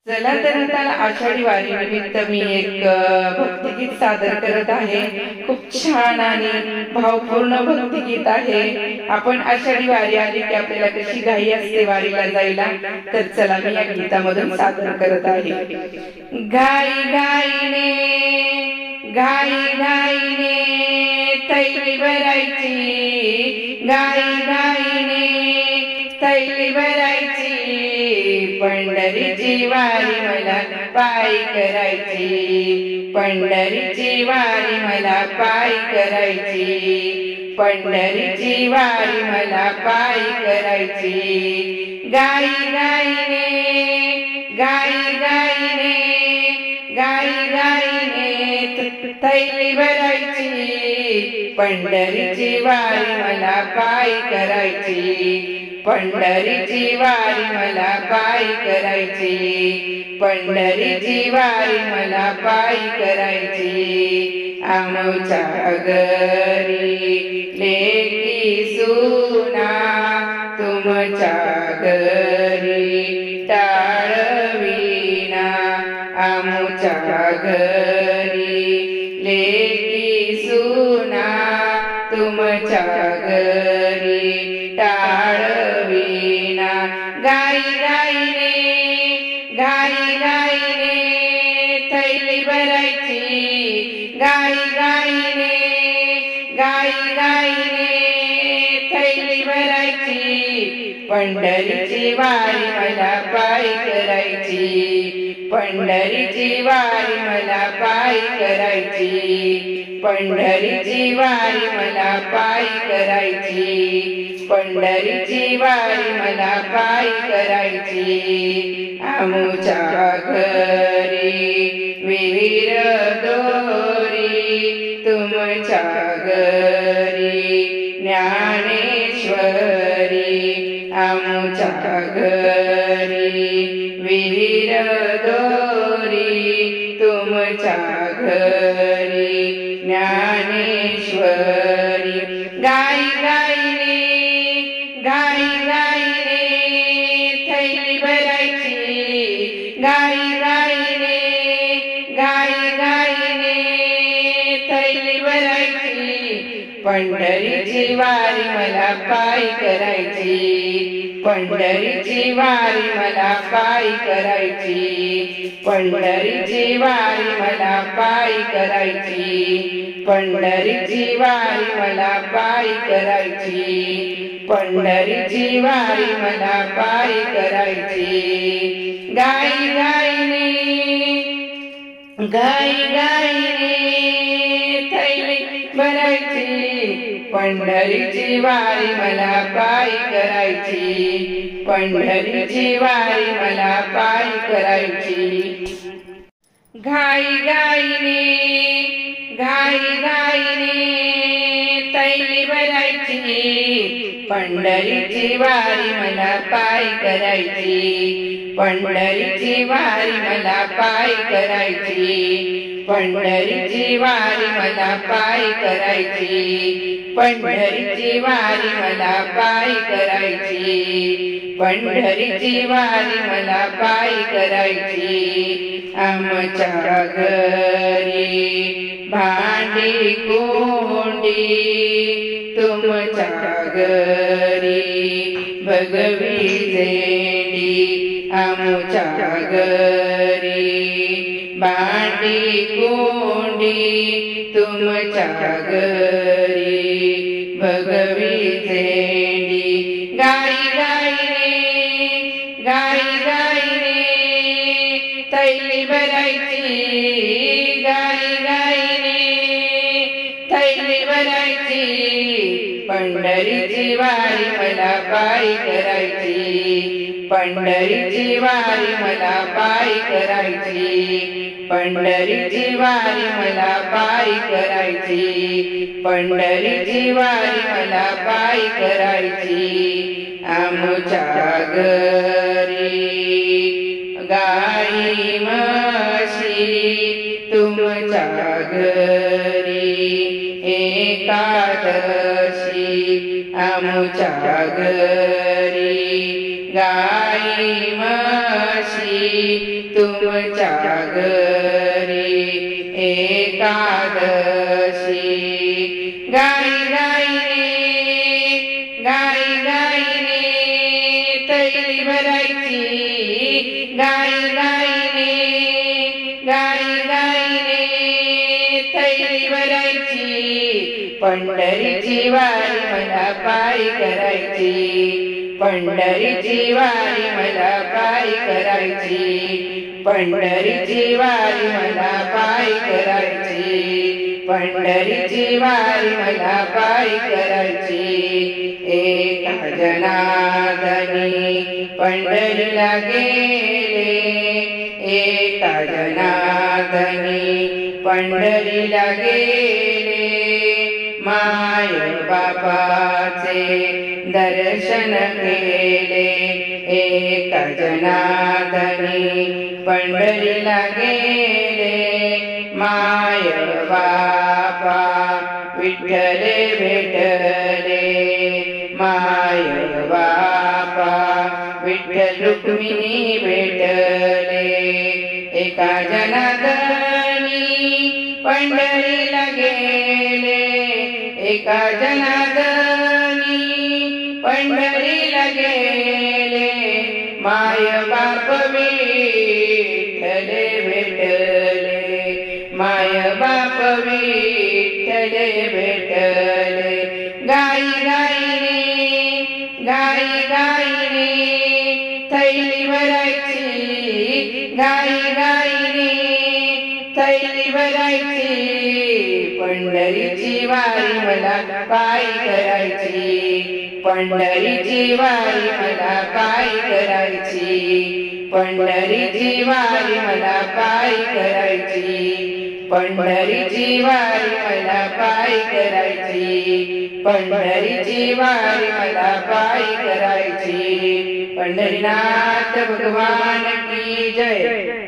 चला तर आता आषाढी वारी निमित्त मी एक भक्तिगीत सादर करत आहे। खूप छान आणि भावपूर्ण भक्तिगीत आहे। आपण आषाढी वारी आली की आपल्याला कशी घाई असते वारीला जायला, तर चला मी या गीतामधून सादर करत आहे। घाई घाईने घाई घाईने तैली भरायची, घाई घाईने तैली भरायची, पंढरीची वारी मला पायी करायची, पंढरीची वारी मला पायी करायची, पंढरीची वारी मला पायी करायची। घाई घाईने घाई घाईने घाई घाईने थैली भरायची, पंढरीची वारी मला पायी करायची, पंढरीची वारी मला पायी करायची, पंढरीची वारी मला पायी करायची। आमच्या घरी लेकी सुना, तुमच्या घरी टाळविना, आमच्या घरी लेकी सुना, तुमच्या घरी टाळविना। घाई घाईने घाई घाईने थैली भरायची, घाई घाईने घाई घाईने थैली भरायची, पंढरीची वारी मला पायी करायची, पंढरीची वारी मला पायी करायची, पंढरीची वारी मला पायी करायची, पंढरीची वारी मला पायी करायची। आमच्या घरी विहीर दोरी, तुमच्या घरी ज्ञानेश्वरी, आमच्या घरी विहीर दोरी, तुमच्या घरी ज्ञानेश्वरी। घाई घाईने घाई घाईने थैली भरायची, घाई घाईने घाई घाईने थैली भरायची, पंढरीची वारी मला पायी करायची, पंढरीची वारी मला पायी करायची, पंढरीची वारी मला पायी करायची, पंढरीची वारी मला पायी करायची, पंढरीची वारी मला पायी करायची। घाई घाईने घाई घाईने थैली भरायची, पंढरीची वारी मला पायी करायची, पंढरीची वारी मला पायी करायची। घाई घाईने घाई घाईने थैली भरायची, पंढरीची वारी मला पायी करायची, पंढरीची वारी मला पायी करायची, पंढरीची वारी मला पायी करायची, पंढरीची वारी मला पायी करायची, पंढरीची वारी मला पायी करायची। आमच्या घरी भांडी कोंडी, तुमच्या घरी भगवी जेंडी, आमच्या घरी भांडी कोंडी, तुमच्या घरी भगवी जेंडी। घाई घाईने घाई घाईने थैली भरायची, घाई घाईने थैली भरायची, पंढरीची वारी मला पायी करायची, पंढरीची वारी मला पायी करायची, पंढरीची वारी मला पायी करायची, पंढरीची वारी मला पायी करायची। आमच्या घरी गाई म्हशी, तुमच्या घरी एकादशी, आमच्या घरी गाई म्हशी तुमच्या घरी एकादशी गाई गाईने गाई गाईने तैरी भरायची गाई गाईने गाई गाईने तैरी भरायची पंढरीची वारी मला पायी करायची पंढरीची वारी मला पायी करायची पंढरीची वारी मला पायी करायची पंढरीची वारी मला पायी करायची एका जनार्दनी पंढरीला गेले एका जनार्दनी पंढरीला गेले माय बापाचे दर्शन केले एका जनार्दनी पंढरीला गेले माय बापा विठ्ठले भेटले माय बापा विठ्ठल रुक्मिणी भेटले एका जनार्दनी पंढरीला गेले एका जनार्दनी पंढरीला गेले माय बाप विठ्ठले भेटले माय बाप विठ्ठले भेटले गाई गाईने गाई गाईने थैली भरायची गाई गाईने थैली भरायची पंढरीची वारी मला पायी करायची पंढरीची वारी मला पायी करायची पंढरीची वारी मला पायी करायची पंढरीची वारी मला पायी करायची पंढरीची वारी मला पायी करायची पंढरीनाथ भगवान की जय।